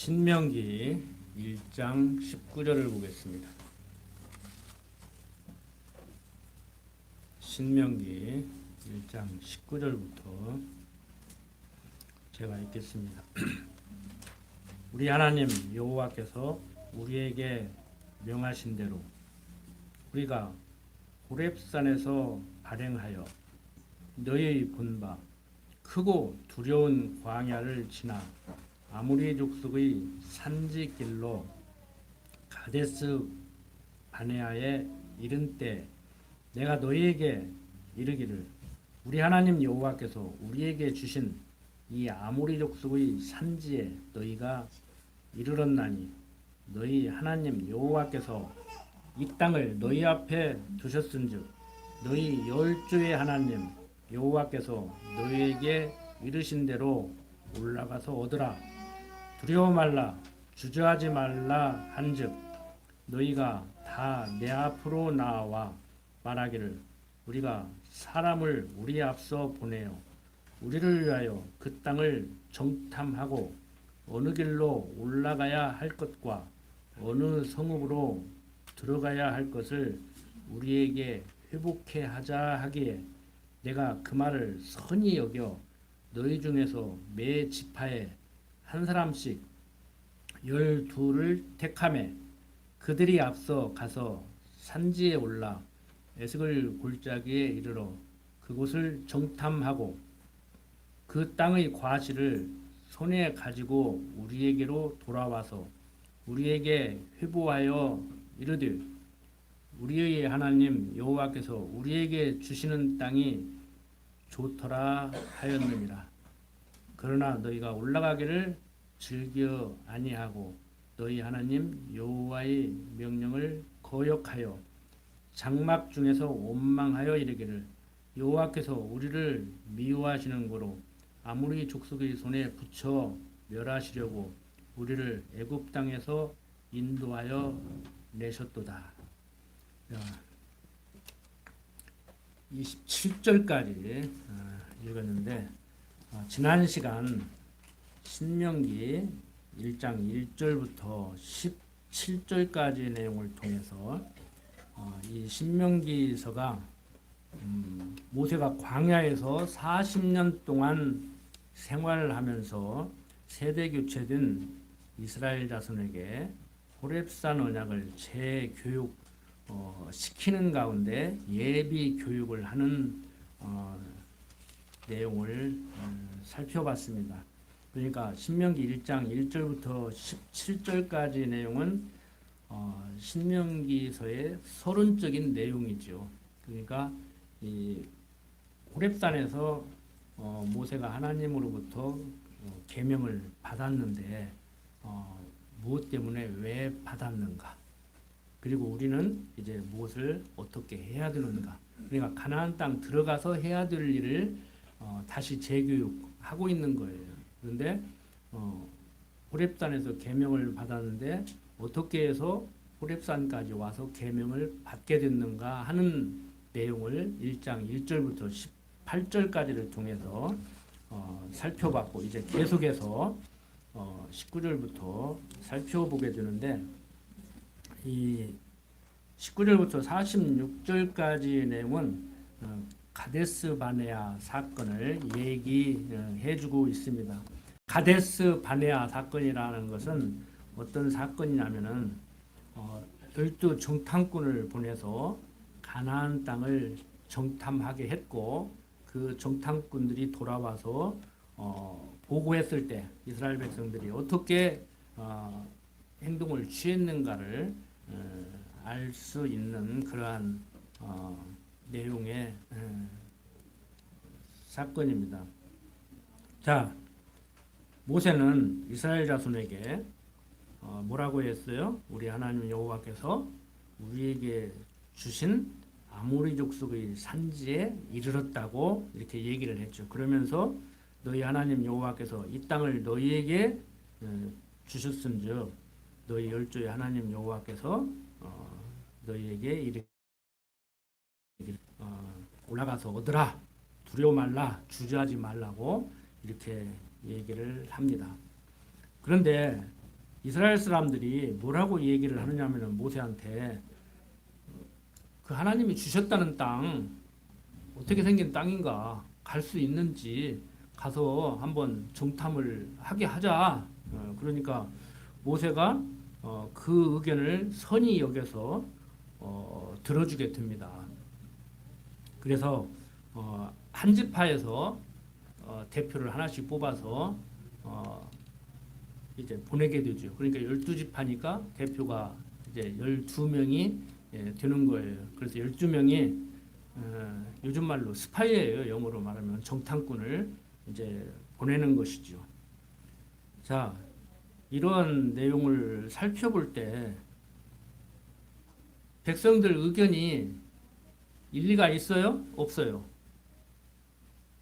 신명기 1장 19절을 보겠습니다. 신명기 1장 19절부터 제가 읽겠습니다. 우리 하나님 여호와께서 우리에게 명하신 대로 우리가 호렙산에서 발행하여 너희의 본바 크고 두려운 광야를 지나 아모리 족속의 산지길로 가데스 바네아에 이른 때 내가 너희에게 이르기를 우리 하나님 여호와께서 우리에게 주신 이 아모리 족속의 산지에 너희가 이르렀나니 너희 하나님 여호와께서 이 땅을 너희 앞에 두셨은즉 너희 열조의 하나님 여호와께서 너희에게 이르신 대로 올라가서 얻으라. 두려워 말라 주저하지 말라 한즉 너희가 다 내 앞으로 나와 말하기를 우리가 사람을 우리 앞서 보내어 우리를 위하여 그 땅을 정탐하고 어느 길로 올라가야 할 것과 어느 성읍으로 들어가야 할 것을 우리에게 회복해 하자 하기에 내가 그 말을 선히 여겨 너희 중에서 매 지파에 한 사람씩 12를 택하매 그들이 앞서 가서 산지에 올라 에스겔 골짜기에 이르러 그곳을 정탐하고 그 땅의 과실을 손에 가지고 우리에게로 돌아와서 우리에게 회보하여 이르되 우리의 하나님 여호와께서 우리에게 주시는 땅이 좋더라 하였느니라. 그러나 너희가 올라가기를 즐겨 아니하고 너희 하나님 여호와의 명령을 거역하여 장막 중에서 원망하여 이르기를 여호와께서 우리를 미워하시는 고로 아모리 족속의 손에 붙여 멸하시려고 우리를 애굽 땅에서 인도하여 내셨도다. 27절까지 읽었는데 지난 시간 신명기 1장 1절부터 17절까지의 내용을 통해서 이 신명기서가 모세가 광야에서 40년 동안 생활을 하면서 세대 교체된 이스라엘 자손에게 호렙산 언약을 재교육 시키는 가운데 예비 교육을 하는 내용을 살펴봤습니다. 그러니까 신명기 1장 1절부터 17절까지 내용은 신명기서의 서론적인 내용이죠. 그러니까 이 호렙산에서 모세가 하나님으로부터 계명을 받았는데 무엇 때문에 왜 받았는가? 그리고 우리는 이제 무엇을 어떻게 해야 되는가? 그러니까 가나안 땅 들어가서 해야 될 일을 다시 재교육하고 있는 거예요. 그런데 호렙산에서 계명을 받았는데 어떻게 해서 호렙산까지 와서 계명을 받게 됐는가 하는 내용을 1장 1절부터 18절까지를 통해서 살펴봤고 이제 계속해서 19절부터 살펴보게 되는데 이 19절부터 46절까지 내용은 가데스 바네아 사건을 얘기해주고 있습니다. 가데스 바네아 사건이라는 것은 어떤 사건이냐면은 12 정탐꾼을 보내서 가나안 땅을 정탐하게 했고 그 정탐꾼들이 돌아와서 보고했을 때 이스라엘 백성들이 어떻게 행동을 취했는가를 알 수 있는 그러한 내용의 사건입니다. 자, 모세는 이스라엘 자손에게 뭐라고 했어요? 우리 하나님 여호와께서 우리에게 주신 아모리 족속의 산지에 이르렀다고 이렇게 얘기를 했죠. 그러면서 너희 하나님 여호와께서 이 땅을 너희에게 주셨은즉 너희 열조의 하나님 여호와께서 너희에게 이르기를 올라가서 얻으라 두려워 말라 주저하지 말라고 이렇게 얘기를 합니다. 그런데 이스라엘 사람들이 뭐라고 얘기를 하느냐면은 모세한테 그 하나님이 주셨다는 땅 어떻게 생긴 땅인가 갈 수 있는지 가서 한번 정탐을 하게 하자. 그러니까 모세가 그 의견을 선히 여겨서 들어주게 됩니다. 그래서 한 지파에서 대표를 하나씩 뽑아서 이제 보내게 되죠. 그러니까 12지파니까 대표가 이제 12명이 되는 거예요. 그래서 12명이 요즘 말로 스파이예요. 영어로 말하면 정탐꾼을 이제 보내는 것이죠. 자, 이런 내용을 살펴볼 때 백성들 의견이 일리가 있어요? 없어요?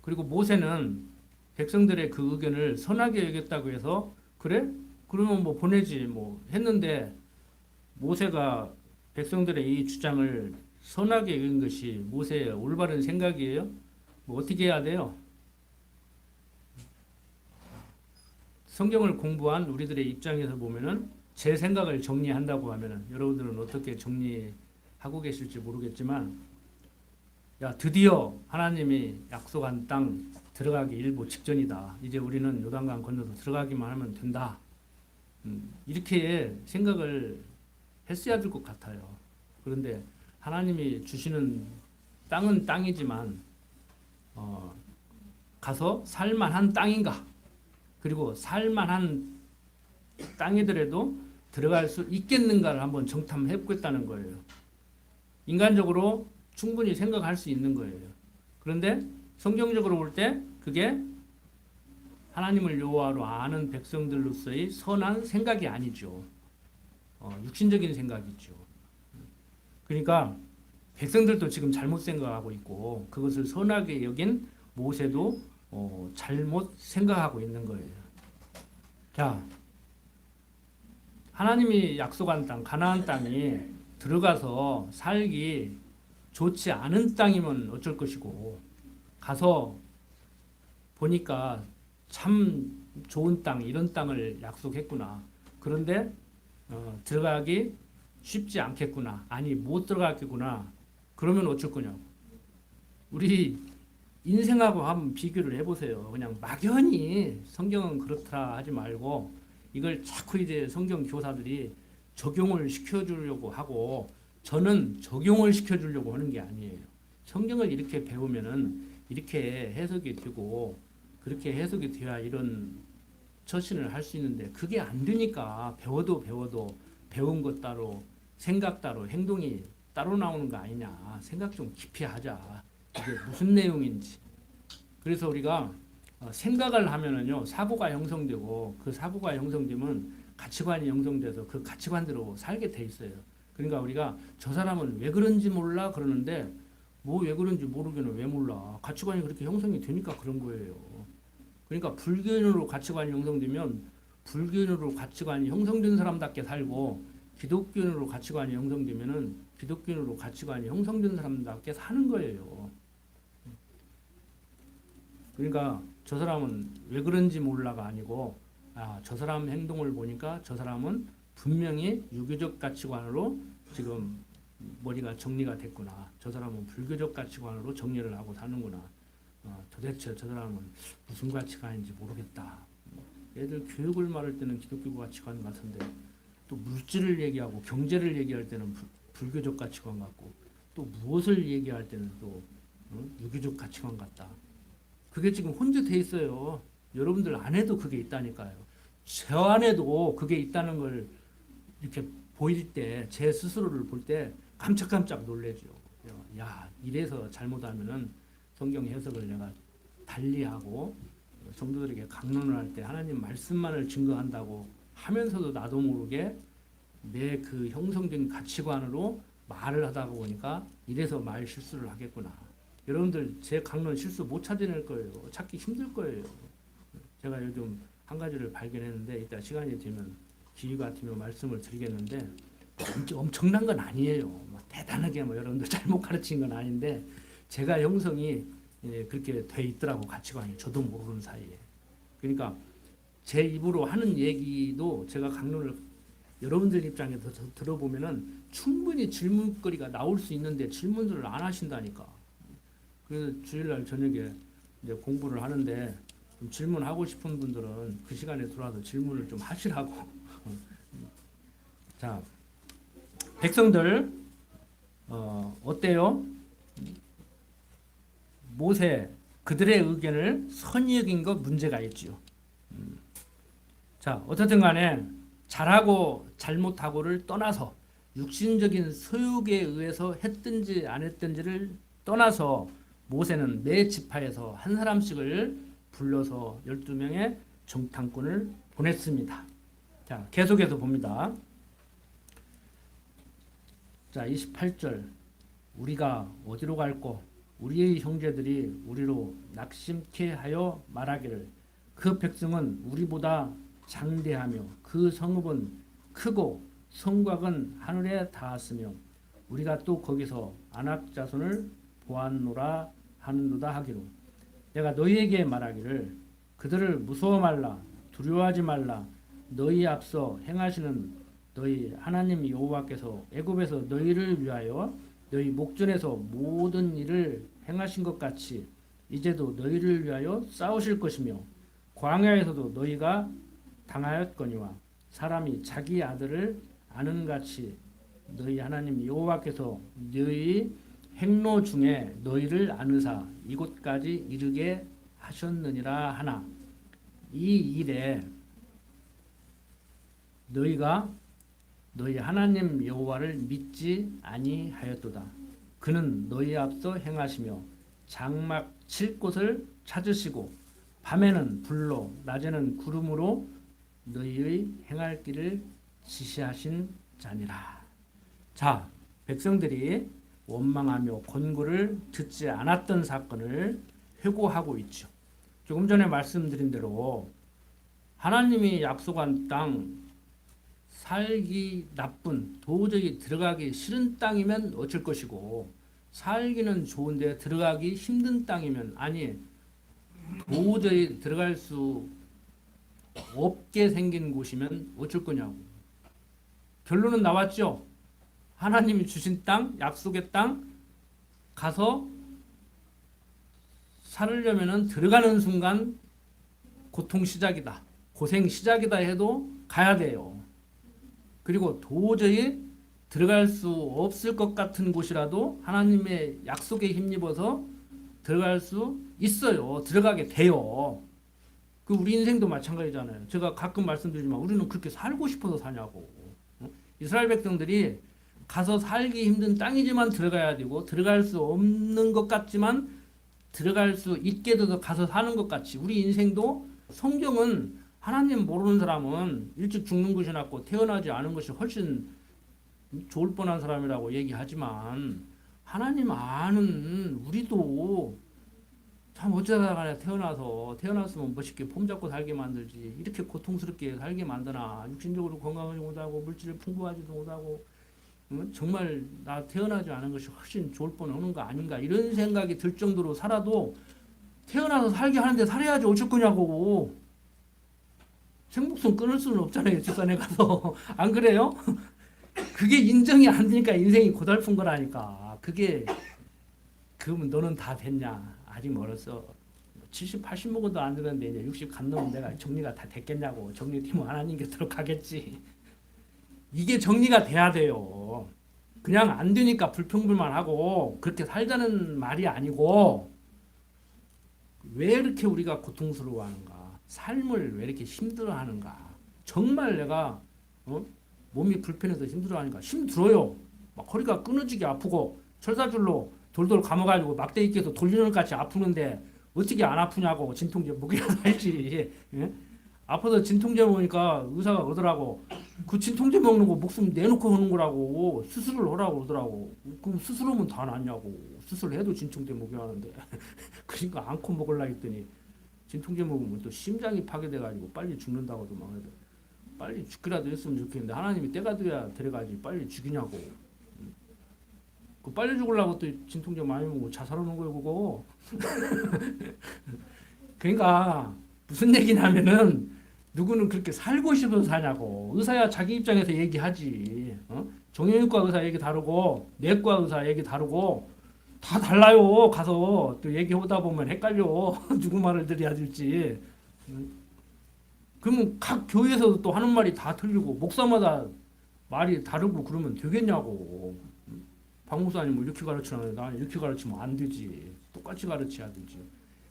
그리고 모세는 백성들의 그 의견을 선하게 여겼다고 해서 그래? 그러면 뭐 보내지 뭐 했는데 모세가 백성들의 이 주장을 선하게 여긴 것이 모세의 올바른 생각이에요? 뭐 어떻게 해야 돼요? 성경을 공부한 우리들의 입장에서 보면은 제 생각을 정리한다고 하면은 여러분들은 어떻게 정리하고 계실지 모르겠지만 야 드디어 하나님이 약속한 땅 들어가기 일보 직전이다. 이제 우리는 요단강 건너서 들어가기만 하면 된다. 이렇게 생각을 했어야 될 것 같아요. 그런데 하나님이 주시는 땅은 땅이지만 가서 살만한 땅인가? 그리고 살만한 땅이더라도 들어갈 수 있겠는가를 한번 정탐해 보겠다는 거예요. 인간적으로 충분히 생각할 수 있는 거예요. 그런데 성경적으로 볼 때 그게 하나님을 여호와로 아는 백성들로서의 선한 생각이 아니죠. 육신적인 생각이죠. 그러니까 백성들도 지금 잘못 생각하고 있고 그것을 선하게 여긴 모세도 잘못 생각하고 있는 거예요. 자, 하나님이 약속한 땅, 가나안 땅이 들어가서 살기 좋지 않은 땅이면 어쩔 것이고 가서 보니까 참 좋은 땅, 이런 땅을 약속했구나. 그런데 들어가기 쉽지 않겠구나. 아니 못 들어가겠구나. 그러면 어쩔 거냐고. 우리 인생하고 한번 비교를 해보세요. 그냥 막연히 성경은 그렇더라 하지 말고 이걸 자꾸 이제 성경 교사들이 적용을 시켜주려고 하고 저는 적용을 시켜주려고 하는 게 아니에요. 성경을 이렇게 배우면은 이렇게 해석이 되고 그렇게 해석이 돼야 이런 처신을 할 수 있는데 그게 안 되니까 배워도 배운 것 따로 생각 따로 행동이 따로 나오는 거 아니냐. 생각 좀 깊이 하자. 이게 무슨 내용인지. 그래서 우리가 생각을 하면은요 사고가 형성되고 그 사고가 형성되면 가치관이 형성돼서 그 가치관대로 살게 돼 있어요. 그러니까 우리가 저 사람은 왜 그런지 몰라 그러는데 뭐 왜 그런지 모르겠는 왜 몰라. 가치관이 그렇게 형성이 되니까 그런 거예요. 그러니까 불교인으로 가치관이 형성되면 불교인으로 가치관이 형성된 사람답게 살고 기독교인으로 가치관이 형성되면은 기독교인으로 가치관이 형성된 사람답게 사는 거예요. 그러니까 저 사람은 왜 그런지 몰라가 아니고 저 사람 행동을 보니까 저 사람은 분명히 유교적 가치관으로 지금 머리가 정리가 됐구나. 저 사람은 불교적 가치관으로 정리를 하고 사는구나. 도대체 저 사람은 무슨 가치관인지 모르겠다. 애들 교육을 말할 때는 기독교 가치관 같은데 또 물질을 얘기하고 경제를 얘기할 때는 불교적 가치관 같고 또 무엇을 얘기할 때는 또 유교적 가치관 같다. 그게 지금 혼재돼 있어요. 여러분들 안에도 그게 있다니까요. 저 안에도 그게 있다는 걸 이렇게 보일 때, 제 스스로를 볼 때 깜짝깜짝 놀래죠. 야, 이래서 잘못하면은 성경 해석을 내가 달리하고 성도들에게 강론을 할 때 하나님 말씀만을 증거한다고 하면서도 나도 모르게 내 그 형성된 가치관으로 말을 하다 보니까 이래서 말 실수를 하겠구나. 여러분들 제 강론 실수 못 찾아낼 거예요. 찾기 힘들 거예요. 제가 요즘 한 가지를 발견했는데 이따 시간이 되면 기회가 되면 말씀을 드리겠는데 엄청난 건 아니에요. 뭐 대단하게 뭐 여러분들 잘못 가르친 건 아닌데 제가 형성이 그렇게 돼 있더라고 가치관이 저도 모르는 사이에. 그러니까 제 입으로 하는 얘기도 제가 강론을 여러분들 입장에서 들어보면은 충분히 질문거리가 나올 수 있는데 질문들을 안 하신다니까. 그래서 주일날 저녁에 이제 공부를 하는데 좀 질문하고 싶은 분들은 그 시간에 들어와서 질문을 좀 하시라고. 자, 백성들 어때요? 모세 그들의 의견을 선히 여긴 것 문제가 있지요. 자, 어떻든 간에 잘하고 잘못하고를 떠나서 육신적인 소욕에 의해서 했든지 안 했든지를 떠나서 모세는 매 지파에서 한 사람씩을 불러서 12명의 정탐꾼을 보냈습니다. 자, 계속해서 봅니다. 자, 28절. 우리가 어디로 갈꼬? 우리의 형제들이 우리로 낙심케 하여 말하기를 그 백성은 우리보다 장대하며 그 성읍은 크고 성곽은 하늘에 닿았으며 우리가 또 거기서 아낙 자손을 보았노라 하는도다 하기로 내가 너희에게 말하기를 그들을 무서워 말라 두려워하지 말라 너희 앞서 행하시는 너희 하나님 여호와께서 애굽에서 너희를 위하여 너희 목전에서 모든 일을 행하신 것 같이 이제도 너희를 위하여 싸우실 것이며 광야에서도 너희가 당하였거니와 사람이 자기 아들을 아는 같이 너희 하나님 여호와께서 너희 행로 중에 너희를 아느사 이곳까지 이르게 하셨느니라 하나 이 일에 너희가 너희 하나님 여호와를 믿지 아니하였도다. 그는 너희 앞서 행하시며 장막 칠 곳을 찾으시고 밤에는 불로 낮에는 구름으로 너희의 행할 길을 지시하신 자니라. 자, 백성들이 원망하며 권고를 듣지 않았던 사건을 회고하고 있죠. 조금 전에 말씀드린 대로 하나님이 약속한 땅 살기 나쁜 도저히 들어가기 싫은 땅이면 어쩔 것이고 살기는 좋은데 들어가기 힘든 땅이면 아니 도저히 들어갈 수 없게 생긴 곳이면 어쩔 거냐고. 결론은 나왔죠. 하나님이 주신 땅, 약속의 땅 가서 살으려면은 들어가는 순간 고통 시작이다. 고생 시작이다 해도 가야 돼요. 그리고 도저히 들어갈 수 없을 것 같은 곳이라도 하나님의 약속에 힘입어서 들어갈 수 있어요. 들어가게 돼요. 그 우리 인생도 마찬가지잖아요. 제가 가끔 말씀드리지만 우리는 그렇게 살고 싶어서 사냐고. 이스라엘 백성들이 가서 살기 힘든 땅이지만 들어가야 되고 들어갈 수 없는 것 같지만 들어갈 수 있게 돼서 가서 사는 것 같이 우리 인생도 성경은 하나님 모르는 사람은 일찍 죽는 것이 낫고 태어나지 않은 것이 훨씬 좋을 뻔한 사람이라고 얘기하지만 하나님 아는 우리도 참 어쩌다가 태어났으면 멋있게 폼 잡고 살게 만들지 이렇게 고통스럽게 살게 만드나 육신적으로 건강하지 못하고 물질을 풍부하지도 못하고 정말 나 태어나지 않은 것이 훨씬 좋을 뻔하는 거 아닌가 이런 생각이 들 정도로 살아도 태어나서 살게 하는데 살아야지 어쩔 거냐고. 생목숨 끊을 수는 없잖아요. 뒷산에 가서. 안 그래요? 그게 인정이 안 되니까 인생이 고달픈 거라니까. 그러면 너는 다 됐냐? 아직 멀었어. 70, 80 먹어도 안 되는데 이제 60 간 놈은 내가 정리가 다 됐겠냐고. 정리팀은 하나님 곁으로 가겠지. 이게 정리가 돼야 돼요. 그냥 안 되니까 불평불만하고 그렇게 살자는 말이 아니고 왜 이렇게 우리가 고통스러워하는가? 삶을 왜 이렇게 힘들어하는가? 정말 내가 몸이 불편해서 힘들어하니까 힘들어요. 막 허리가 끊어지게 아프고 철사줄로 돌돌 감아가지고 막대기 끼서 돌리는 것 같이 아프는데 어떻게 안 아프냐고 진통제 먹여서 알지. 예? 아파서 진통제 먹으니까 의사가 그러더라고. 그 진통제 먹는 거 목숨 내놓고 하는 거라고 수술을 하라고 그러더라고. 그럼 수술하면 다 낫냐고. 수술해도 진통제 먹여야 하는데. 그러니까 안고 먹으려 했더니 진통제 먹으면 또 심장이 파괴돼가지고 빨리 죽는다고도 막 해도 빨리 죽기라도 했으면 좋겠는데 하나님이 때가 돼야 데려가지 빨리 죽이냐고. 그 빨리 죽으려고 또 진통제 많이 먹고 자살하는 거예요 그거. 그러니까 무슨 얘기냐면은 누구는 그렇게 살고 싶어서 사냐고. 의사야 자기 입장에서 얘기하지. 정형외과 의사 얘기 다르고 내과 의사 얘기 다르고 다 달라요. 가서 또 얘기하다 보면 헷갈려. 누구 말을 들어야 될지. 그러면 각 교회에서도 또 하는 말이 다 틀리고 목사마다 말이 다르고 그러면 되겠냐고. 박 목사님 뭐 이렇게 가르치는데 나는 이렇게 가르치면 안 되지. 똑같이 가르쳐야 되지.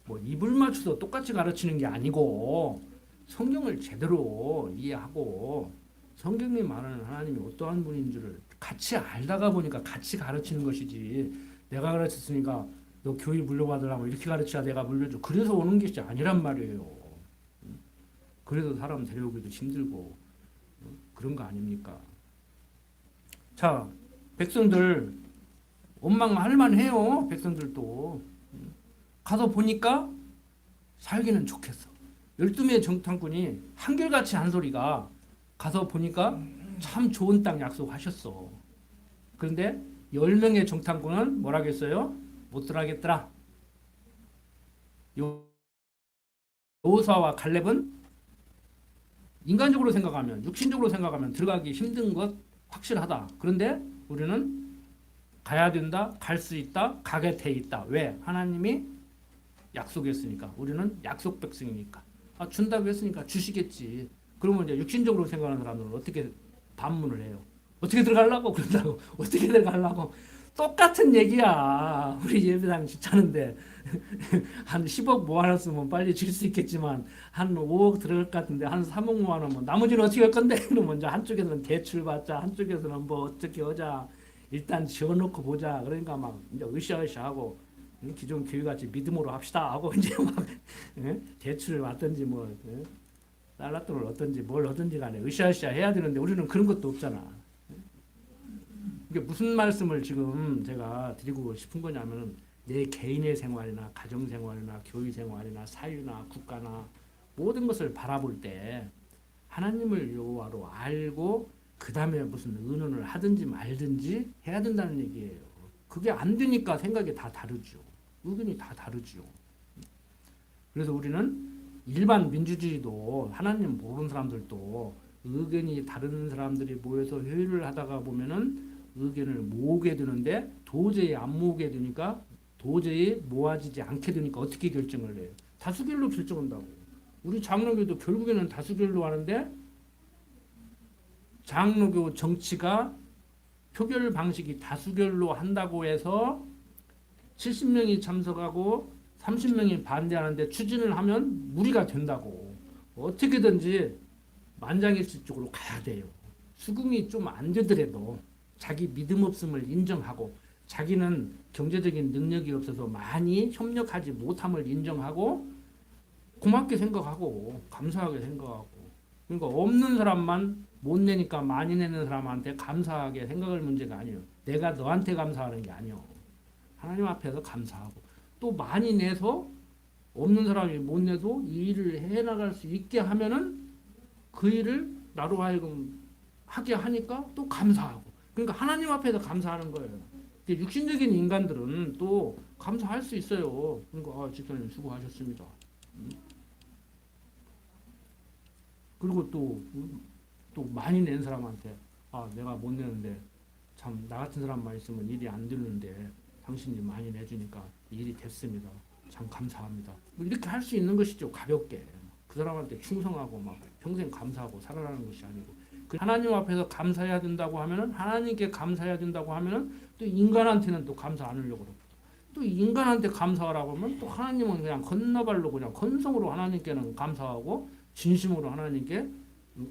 뭐 입을 맞춰서 똑같이 가르치는 게 아니고 성경을 제대로 이해하고 성경이 말하는 하나님이 어떠한 분인 줄을 같이 알다가 보니까 같이 가르치는 것이지. 내가 가르쳤으니까 너 교회 물려받으려면 이렇게 가르쳐야 내가 물려줘. 그래서 오는 것이 아니란 말이에요. 그래서 사람 데려오기도 힘들고 그런 거 아닙니까? 자, 백성들 원망할 만해요. 백성들도 가서 보니까 살기는 좋겠어. 12명의 정탐꾼이 한결같이 한 소리가 가서 보니까 참 좋은 땅 약속하셨어. 그런데 10명의 정탐꾼은 뭐라겠어요? 못 들어가겠더라. 여호수아와 갈렙은 인간적으로 생각하면 육신적으로 생각하면 들어가기 힘든 것 확실하다. 그런데 우리는 가야 된다. 갈 수 있다. 가게 돼 있다. 왜? 하나님이 약속했으니까. 우리는 약속 백성이니까. 준다고 했으니까 주시겠지. 그러면 이제 육신적으로 생각하는 사람들은 어떻게 반문을 해요? 어떻게 들어가려고 그런다고? 어떻게 들어가려고? 똑같은 얘기야. 우리 예배당 주차는데 한 10억 모아놨으면 빨리 줄 수 있겠지만 한 5억 들어갈 것 같은데 한 3억 모아놓으면 나머지는 어떻게 할 건데? 그러면 이제 한쪽에서는 대출 받자, 한쪽에서는 뭐 어떻게 하자. 일단 지어놓고 보자. 그러니까 막 이제 으쌰으쌰하고 기존 교회같이 믿음으로 합시다 하고 이제 막 대출을 받든지 뭐 달러돈을 얻든지 뭘 얻든지 간에 으쌰으쌰 해야 되는데 우리는 그런 것도 없잖아. 이게 무슨 말씀을 지금 제가 드리고 싶은 거냐면 내 개인의 생활이나 가정 생활이나 교회 생활이나 사유나 국가나 모든 것을 바라볼 때 하나님을 여호와로 알고 그 다음에 무슨 의논을 하든지 말든지 해야 된다는 얘기예요. 그게 안 되니까 생각이 다 다르죠. 의견이 다 다르죠. 그래서 우리는 일반 민주주의도 하나님 모르는 사람들도 의견이 다른 사람들이 모여서 회의를 하다가 보면은 의견을 모으게 되는데 도저히 안 모으게 되니까 도저히 모아지지 않게 되니까 어떻게 결정을 해요? 다수결로 결정한다고. 우리 장로교도 결국에는 다수결로 하는데 장로교 정치가 표결 방식이 다수결로 한다고 해서 70명이 참석하고 30명이 반대하는데 추진을 하면 무리가 된다고. 어떻게든지 만장일치 쪽으로 가야 돼요. 수긍이 좀 안 되더라도 자기 믿음 없음을 인정하고 자기는 경제적인 능력이 없어서 많이 협력하지 못함을 인정하고 고맙게 생각하고 감사하게 생각하고 그러니까 없는 사람만 못 내니까 많이 내는 사람한테 감사하게 생각할 문제가 아니에요. 내가 너한테 감사하는 게 아니에요. 하나님 앞에서 감사하고 또 많이 내서 없는 사람이 못 내도 이 일을 해나갈 수 있게 하면은 그 일을 나로 하여금 하게 하니까 또 감사하고 그러니까 하나님 앞에서 감사하는 거예요. 육신적인 인간들은 또 감사할 수 있어요. 그러니까 집사님 수고하셨습니다. 그리고 또 많이 낸 사람한테 내가 못 내는데 참 나 같은 사람만 있으면 일이 안 되는데 당신이 많이 내주니까 일이 됐습니다. 참 감사합니다. 뭐 이렇게 할 수 있는 것이죠. 가볍게 그 사람한테 충성하고 막 평생 감사하고 살아가는 것이 아니고 하나님 앞에서 감사해야 된다고 하면은 하나님께 감사해야 된다고 하면은 또 인간한테는 또 감사 안 하려고 그러고 또 인간한테 감사하라고 하면 또 하나님은 그냥 건너발로 그냥 건성으로 하나님께는 감사하고 진심으로 하나님께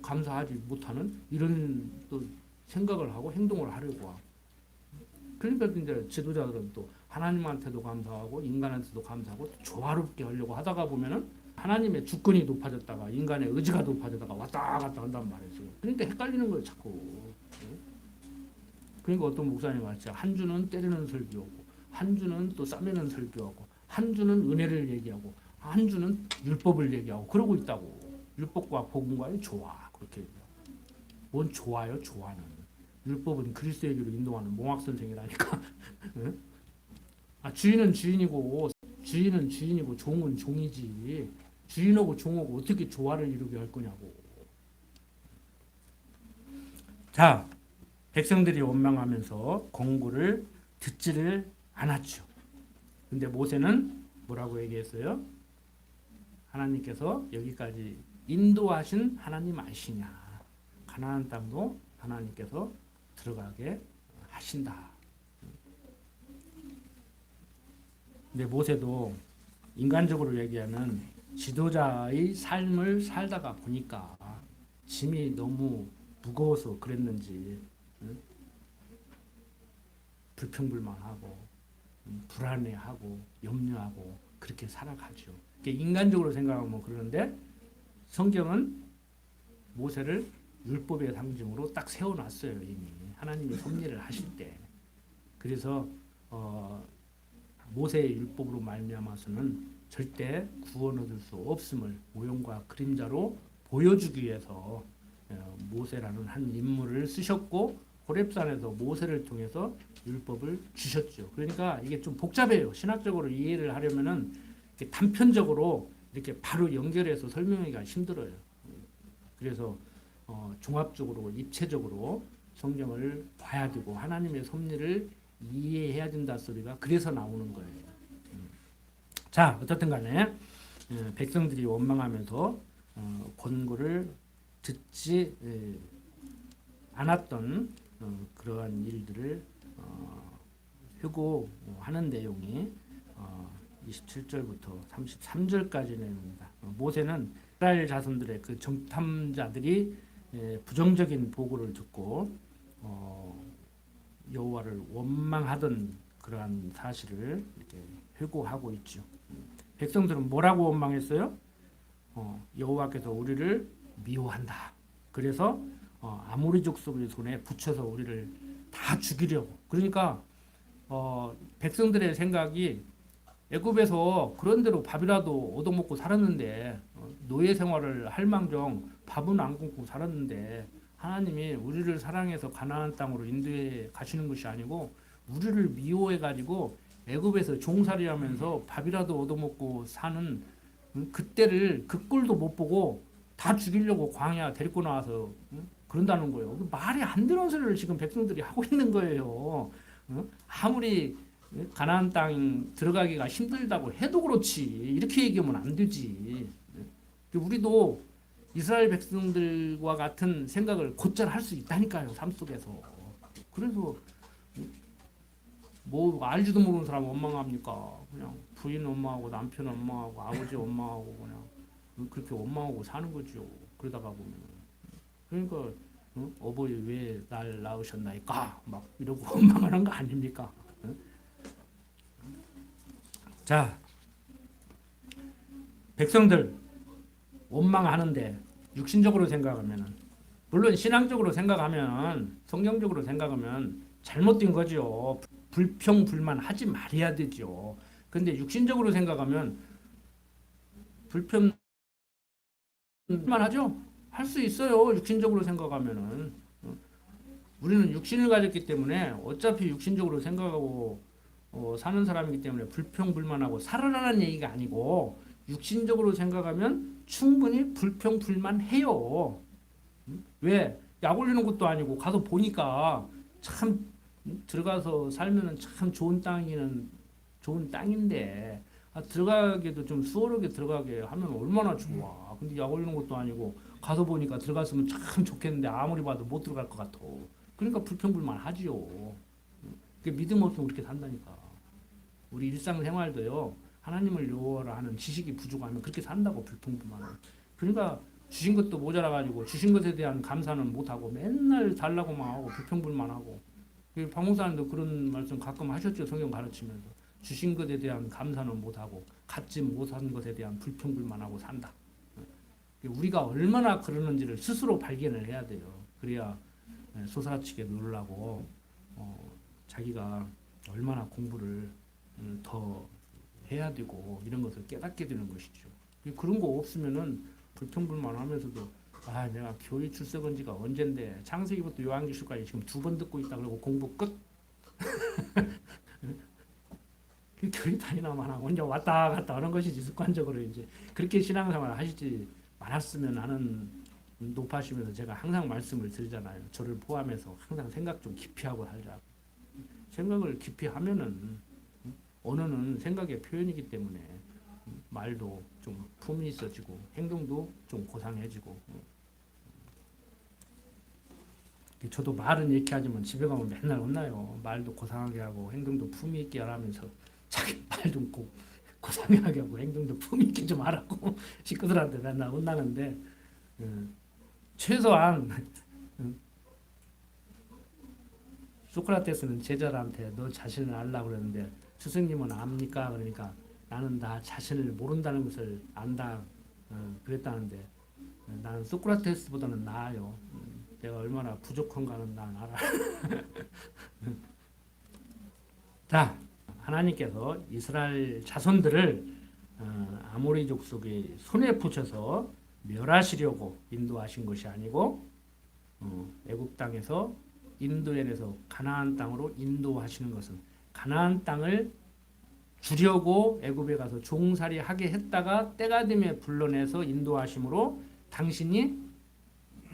감사하지 못하는 이런 또 생각을 하고 행동을 하려고 하고 그러니까 이제 지도자들은 또 하나님한테도 감사하고 인간한테도 감사하고 조화롭게 하려고 하다가 보면은 하나님의 주권이 높아졌다가 인간의 의지가 높아졌다가 왔다 갔다 한단 말이죠. 그러니까 헷갈리는 거예요, 자꾸. 그러니까 어떤 목사님 같이 한 주는 때리는 설교하고 한 주는 또 싸매는 설교하고 한 주는 은혜를 얘기하고 한 주는 율법을 얘기하고 그러고 있다고. 율법과 복음과의 조화 그렇게 얘기해요. 뭔 조화요? 조화는. 율법은 그리스도에게로 인도하는 몽학 선생이라니까. 주인은 주인이고 종은 종이지. 주인하고 종하고 어떻게 조화를 이루게 할 거냐고. 자, 백성들이 원망하면서 권고를 듣지를 않았죠. 근데 모세는 뭐라고 얘기했어요? 하나님께서 여기까지 인도하신 하나님 아시냐? 가나안 땅도 하나님께서 들어가게 하신다. 근데 모세도 인간적으로 얘기하면 지도자의 삶을 살다가 보니까 짐이 너무 무거워서 그랬는지 불평불만하고 불안해하고 염려하고 그렇게 살아가죠. 인간적으로 생각하면 그러는데 성경은 모세를 율법의 상징으로 딱 세워놨어요. 이미 하나님이 섭리를 하실 때. 그래서 모세의 율법으로 말미암아서는 절대 구원 얻을 수 없음을 모형과 그림자로 보여주기 위해서 모세라는 한 인물을 쓰셨고 호렙산에서 모세를 통해서 율법을 주셨죠. 그러니까 이게 좀 복잡해요. 신학적으로 이해를 하려면은 단편적으로 이렇게 바로 연결해서 설명하기가 힘들어요. 그래서 종합적으로 입체적으로 성경을 봐야 되고 하나님의 섭리를 이해해야 된다 소리가 그래서 나오는 거예요. 자, 어떻든 간에 백성들이 원망하면서 권고를 듣지 않았던 그러한 일들을 회고하는 내용이 27절부터 33절까지 내용입니다. 모세는 이스라엘 자손들의 그 정탐자들이 부정적인 보고를 듣고 여호와를 원망하던 그러한 사실을 이렇게 회고하고 있죠. 백성들은 뭐라고 원망했어요? 여호와께서 우리를 미워한다. 그래서 아모리 족속의 손에 붙여서 우리를 다 죽이려고. 그러니까 백성들의 생각이 애굽에서 그런 대로 밥이라도 얻어먹고 살았는데 노예 생활을 할 망정 밥은 안 굶고 살았는데 하나님이 우리를 사랑해서 가나안 땅으로 인도해 가시는 것이 아니고 우리를 미워해 가지고 애굽에서 종살이하면서 밥이라도 얻어먹고 사는 그때를 그 꼴도 못 보고 다 죽이려고 광야 데리고 나와서 그런다는 거예요. 말이 안 되는 소리를 지금 백성들이 하고 있는 거예요. 아무리 가나안 땅 들어가기가 힘들다고 해도 그렇지 이렇게 얘기하면 안 되지. 우리도 이스라엘 백성들과 같은 생각을 곧잘 할 수 있다니까요. 삶 속에서. 그래서 뭐 알지도 모르는 사람 원망합니까? 그냥 부인 원망하고 남편 원망하고 아버지 원망하고 그냥 그렇게 원망하고 사는 거죠. 그러다가 보면 그러니까 어버이 왜 날 낳으셨나이까 막 이러고 원망하는 거 아닙니까? 자, 백성들 원망하는데 육신적으로 생각하면은 물론 신앙적으로 생각하면 성경적으로 생각하면 잘못된 거죠. 불평 불만 하지 말아야 되죠. 근데 육신적으로 생각하면 불평만 하죠. 할 수 있어요. 육신적으로 생각하면은 우리는 육신을 가졌기 때문에 어차피 육신적으로 생각하고 사는 사람이기 때문에 불평불만하고 살아라는 얘기가 아니고 육신적으로 생각하면 충분히 불평불만해요. 왜? 약 올리는 것도 아니고 가서 보니까 참 들어가서 살면은 참 좋은 땅이는 좋은 땅인데 들어가기도 좀 수월하게 들어가게 하면 얼마나 좋아. 근데 약 올리는 것도 아니고 가서 보니까 들어갔으면 참 좋겠는데 아무리 봐도 못 들어갈 것 같아. 그러니까 불평불만하지요. 믿음 없으면 그렇게 산다니까. 우리 일상생활도요. 하나님을 여호와라 는 지식이 부족하면 그렇게 산다고 불평불만. 그러니까 주신 것도 모자라 가지고 주신 것에 대한 감사는 못 하고 맨날 달라고만 하고 불평불만하고. 박목사님도 그런 말씀 가끔 하셨죠. 성경 가르치면서 주신 것에 대한 감사는 못 하고 갖지 못한 것에 대한 불평불만하고 산다. 우리가 얼마나 그러는지를 스스로 발견을 해야 돼요. 그래야 솟아치게 누르려고 자기가 얼마나 공부를 더 해야 되고 이런 것을 깨닫게 되는 것이죠. 그런 거 없으면은 불평불만하면서도 내가 교회 출석한 지가 언젠데 창세기부터 요한계시록까지 지금 2번 듣고 있다 그러고 공부 끝. 교리단이나만 하고 혼자 왔다 갔다 하는 것이지 습관적으로 이제 그렇게 신앙생활을 하시지 말았으면 하는 높아시면서 제가 항상 말씀을 드리잖아요. 저를 포함해서 항상 생각 좀 깊이 하고 살자. 생각을 깊이 하면은 언어는 생각의 표현이기 때문에 말도 좀 품이 있어지고 행동도 좀 고상해지고 저도 말은 이렇게 하지만 집에 가면 맨날 혼나요. 말도 고상하게 하고 행동도 품이 있게 하라면서 자기 말도 고상하게 하고 행동도 품이 있게 좀 하라고 식구들한테 맨날 혼나는데 최소한 소크라테스는 제자들한테 너 자신을 알라고 그러는데 스승님은 압니까? 그러니까 나는 나 자신을 모른다는 것을 안다 그랬다는데 나는 소크라테스보다는 나아요. 내가 얼마나 부족한가는 난 알아. 자, 하나님께서 이스라엘 자손들을 아모리 족속의 손에 붙여서 멸하시려고 인도하신 것이 아니고 애굽 땅에서 인도해내서 가나안 땅으로 인도하시는 것은 가나안 땅을 주려고 애굽에 가서 종살이 하게 했다가 때가 되면 불러내서 인도하심으로 당신이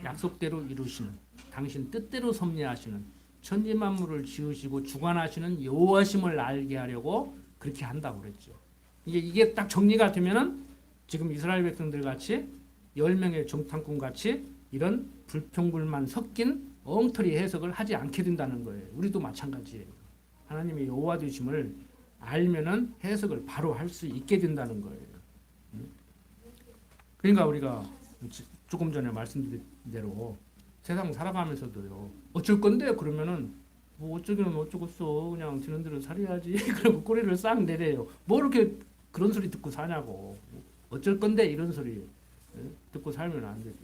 약속대로 이루시는 당신 뜻대로 섭리하시는 천지 만물을 지으시고 주관하시는 여호와심을 알게 하려고 그렇게 한다고 그랬죠. 이게 딱 정리가 되면은 지금 이스라엘 백성들 같이 10명의 정탐꾼 같이 이런 불평불만 섞인 엉터리 해석을 하지 않게 된다는 거예요. 우리도 마찬가지예요. 하나님의 여호와 되심을 알면은 해석을 바로 할 수 있게 된다는 거예요. 그러니까 우리가 조금 전에 말씀드린 대로 세상 살아가면서도요. 어쩔 건데 그러면은 뭐 어쩌기는 어쩌겠어. 그냥 지는 대로 살아야지. 그리고 꼬리를 싹 내려요. 뭐 이렇게 그런 소리 듣고 사냐고. 어쩔 건데 이런 소리 듣고 살면 안 되죠.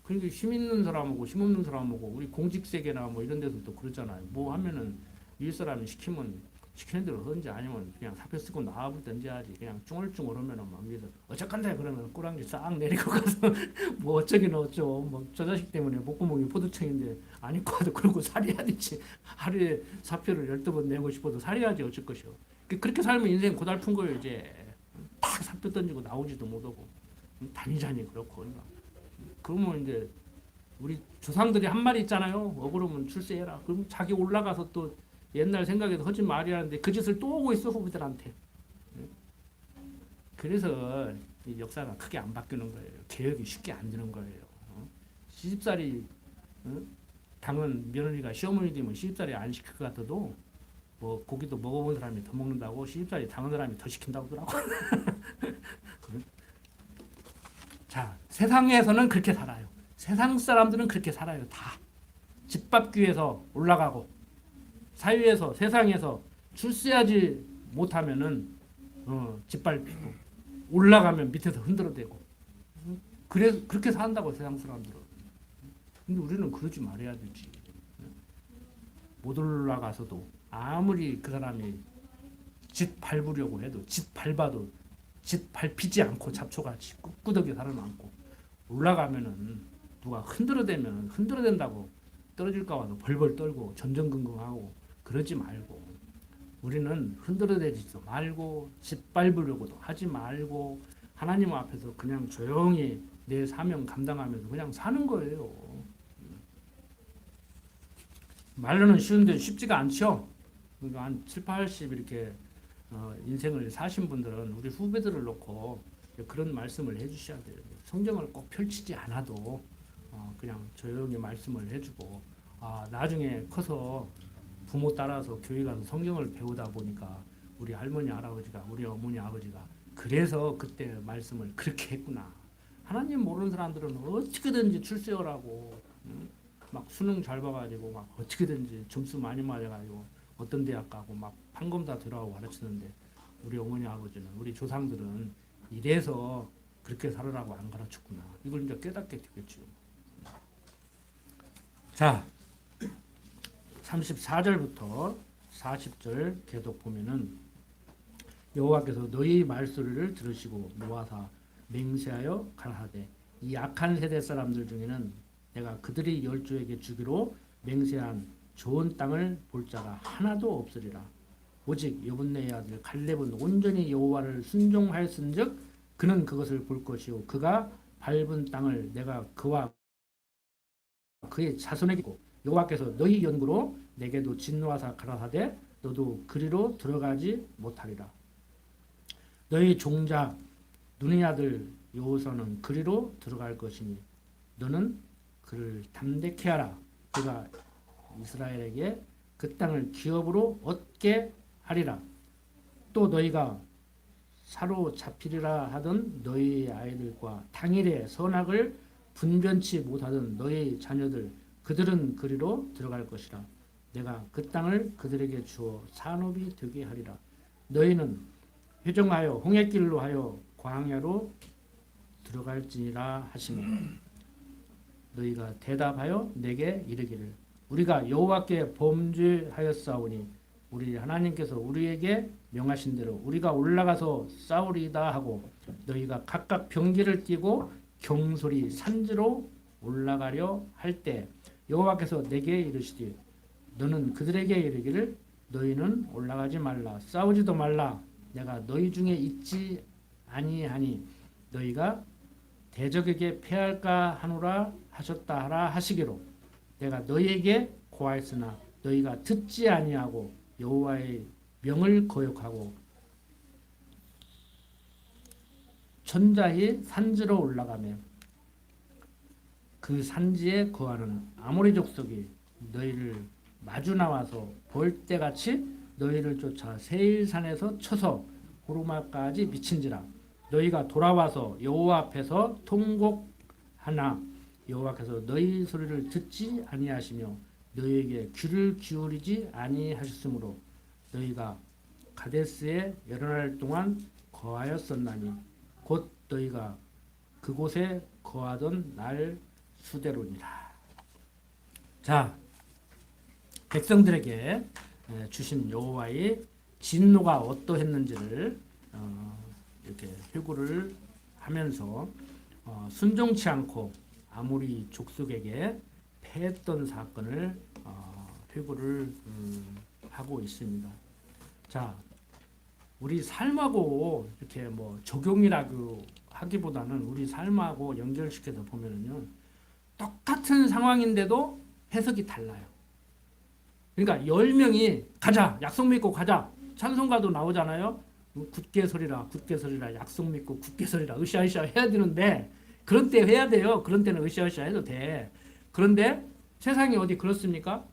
그러니까 힘 있는 사람하고 힘 없는 사람하고 우리 공직 세계나 뭐 이런 데서도 그렇잖아요. 뭐 하면은 윗사람이 시키면 시키는 대로 하든지 아니면 그냥 사표 쓰고 나와버리든지 하지. 그냥 쭝얼쭝얼 하면은 막 위에서 어쩔건데 그러면 꼬랑지 싹 내리고 가서 뭐 어쩌긴 어쩌. 뭐 저 자식 때문에 목구멍이 포도청인데 안 입고 와도 그러고 살해야 되지. 하루에 사표를 12번 내고 싶어도 살해야지 어쩔 것이요. 그렇게 살면 인생 고달픈 거예요 이제. 딱 사표 던지고 나오지도 못하고 다니자니 그렇고 그러니까. 그러면 이제 우리 조상들이 한 말이 있잖아요. 억울하면 출세해라. 그럼 자기 올라가서 또 옛날 생각에도 하지 말이라는데 그 짓을 또 오고 있어 후배들한테. 그래서 이 역사가 크게 안 바뀌는 거예요. 개혁이 쉽게 안 되는 거예요. 시집살이 당은 며느리가 시어머니 되면 시집살이 안 시킬 것 같아도 뭐 고기도 먹어본 사람이 더 먹는다고 시집살이 당한 사람이 더 시킨다고 하더라고. 자, 세상에서는 그렇게 살아요. 세상 사람들은 그렇게 살아요. 다. 집밥 귀에서 올라가고 사회에서 세상에서 출세하지 못하면은 짓밟히고 올라가면 밑에서 흔들어대고 그래 그렇게 산다고 세상 사람들은. 근데 우리는 그러지 말아야 되지. 못 올라가서도 아무리 그 사람이 짓 밟으려고 해도 짓 밟아도 짓 밟히지 않고 잡초같이 꿋꿋하게 살아남고 올라가면은 누가 흔들어대면 흔들어댄다고 떨어질까 봐도 벌벌 떨고 전전긍긍하고 그러지 말고 우리는 흔들어대지도 말고 짓밟으려고도 하지 말고 하나님 앞에서 그냥 조용히 내 사명 감당하면서 그냥 사는 거예요. 말로는 쉬운데 쉽지가 않죠. 그러니까 한 7, 80 이렇게 인생을 사신 분들은 우리 후배들을 놓고 그런 말씀을 해주셔야 돼요. 성경을 꼭 펼치지 않아도 그냥 조용히 말씀을 해주고 나중에 커서 부모 따라서 교회 가서 성경을 배우다 보니까 우리 할머니 할아버지가 우리 어머니 아버지가 그래서 그때 말씀을 그렇게 했구나. 하나님 모르는 사람들은 어떻게든지 출세하라고 막 수능 잘 봐가지고 막 어떻게든지 점수 많이 맞아가지고 어떤 대학 가고 막 판검 다 들어가고 가르치는데 우리 어머니 아버지는 우리 조상들은 이래서 그렇게 살으라고 안 가르쳤구나. 이걸 이제 깨닫게 되겠죠. 자, 34절부터 40절 계속 보면은 여호와께서 너희 말소리를 들으시고 모아사 맹세하여 가라사대 이 악한 세대 사람들 중에는 내가 그들이 열조에게 주기로 맹세한 좋은 땅을 볼 자가 하나도 없으리라. 오직 여분네의 아들 갈렙은 온전히 여호와를 순종하였은즉 그는 그것을 볼 것이요 그가 밟은 땅을 내가 그와 그의 자손에게 주고 여호와께서 너희 연구로 내게도 진노하사 가라사대 너도 그리로 들어가지 못하리라. 너희 종자 눈의 아들 여호사는 그리로 들어갈 것이니 너는 그를 담대케 하라. 그가 이스라엘에게 그 땅을 기업으로 얻게 하리라. 또 너희가 사로잡히리라 하던 너희 아이들과 당일에 선악을 분변치 못하던 너희 자녀들 그들은 그리로 들어갈 것이라. 내가 그 땅을 그들에게 주어 산업이 되게 하리라. 너희는 회정하여 홍해길로 하여 광야로 들어갈지니라 하시며 너희가 대답하여 내게 이르기를 우리가 여호와께 범죄하였사오니 우리 하나님께서 우리에게 명하신 대로 우리가 올라가서 싸우리다 하고 너희가 각각 병기를 띠고 경솔히 산지로 올라가려 할 때 여호와께서 내게 이르시되 너는 그들에게 이르기를 너희는 올라가지 말라 싸우지도 말라 내가 너희 중에 있지 아니하니 너희가 대적에게 패할까 하노라 하셨다 하라 하시기로 내가 너희에게 고하였으나 너희가 듣지 아니하고 여호와의 명을 거역하고 천자히 산지로 올라가며 그 산지에 거하는 아모리 족속이 너희를 마주 나와서 벌떼같이 너희를 쫓아 세일산에서 쳐서 호르마까지 미친지라 너희가 돌아와서 여호와 앞에서 통곡하나 여호와께서 너희 소리를 듣지 아니하시며 너희에게 귀를 기울이지 아니하셨으므로 너희가 가데스에 여러 날 동안 거하였었나니 곧 너희가 그곳에 거하던 날 수대로니라. 자, 백성들에게 주신 여호와의 진노가 어떠했는지를 이렇게 회고를 하면서 순종치 않고 아모리 족속에게 패했던 사건을 회고를 하고 있습니다. 자, 우리 삶하고 이렇게 뭐 적용이라고 하기보다는 우리 삶하고 연결시켜서 보면은요, 똑같은 상황인데도 해석이 달라요. 그러니까 10명이 가자, 약속 믿고 가자. 찬송가도 나오잖아요. 굳게 서리라, 굳게 서리라, 약속 믿고 굳게 서리라, 으쌰으쌰 해야 되는데 그런 때 해야 돼요. 그런 때는 으쌰으쌰 해도 돼. 그런데 세상이 어디 그렇습니까?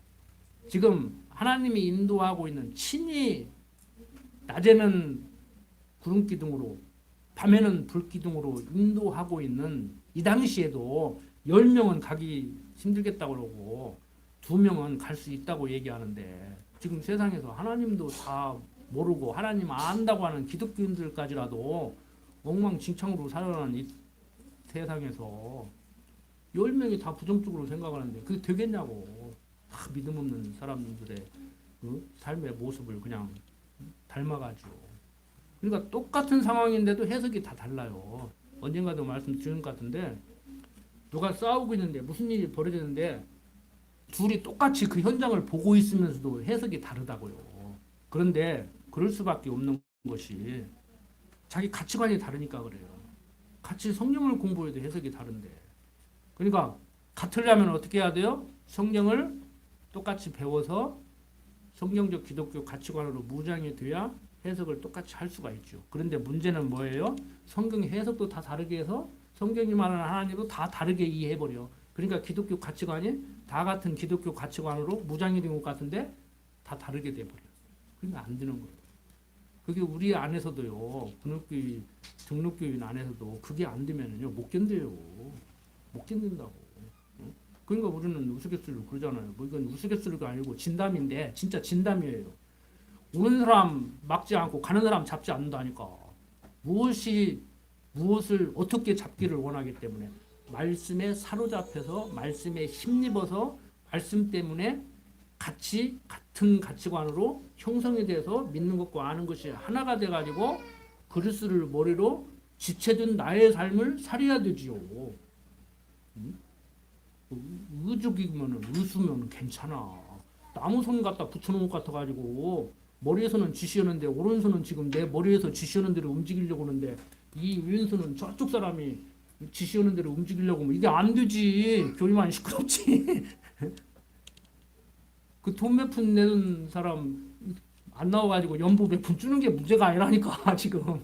지금 하나님이 인도하고 있는 친히 낮에는 구름 기둥으로 밤에는 불 기둥으로 인도하고 있는 이 당시에도 10명은 가기 힘들겠다고 그러고 2명은 갈 수 있다고 얘기하는데 지금 세상에서 하나님도 다 모르고 하나님 안다고 하는 기독교인들까지라도 엉망진창으로 살아가는 이 세상에서 10명이 다 부정적으로 생각하는데 그게 되겠냐고. 믿음 없는 사람들의 삶의 모습을 그냥 닮아가지고. 그러니까 똑같은 상황인데도 해석이 다 달라요. 언젠가도 말씀드린 것 같은데 누가 싸우고 있는데 무슨 일이 벌어지는데 둘이 똑같이 그 현장을 보고 있으면서도 해석이 다르다고요. 그런데 그럴 수밖에 없는 것이 자기 가치관이 다르니까 그래요. 같이 성경을 공부해도 해석이 다른데. 그러니까 같으려면 어떻게 해야 돼요? 성경을 똑같이 배워서 성경적 기독교 가치관으로 무장이 돼야 해석을 똑같이 할 수가 있죠. 그런데 문제는 뭐예요? 성경 해석도 다 다르게 해서 성경이 말하는 하나님도 다 다르게 이해해버려. 그러니까 기독교 가치관이 다 같은 기독교 가치관으로 무장이 된 것 같은데 다 다르게 돼버려. 그러니까 안 되는 거예요. 그게 우리 안에서도요. 등록교인 안에서도 그게 안 되면요 못 견뎌요. 못 견딘다고. 그러니까 우리는 우스갯소리로 그러잖아요. 뭐 이건 우스갯소리가 아니고 진담인데 진짜 진담이에요. 오는 사람 막지 않고 가는 사람 잡지 않는다니까. 무엇을 어떻게 잡기를 원하기 때문에 말씀에 사로잡혀서 말씀에 힘입어서 말씀 때문에 같은 가치관으로 형성이 돼서 믿는 것과 아는 것이 하나가 돼가지고 그리스도를 머리로 지체된 나의 삶을 살아야 되지요. 의족이면 의수면 괜찮아. 나무 손 갖다 붙여놓은 것 같아가지고 머리에서는 지시하는데 오른손은 지금 내 머리에서 지시하는 대로 움직이려고 하는데 이 왼손은 저쪽 사람이 지시하는 대로 움직이려고 하면 이게 안 되지. 교리만 시끄럽지. 그 돈 몇 푼 내는 사람 안 나와가지고 연보 몇 푼 주는 게 문제가 아니라니까 지금.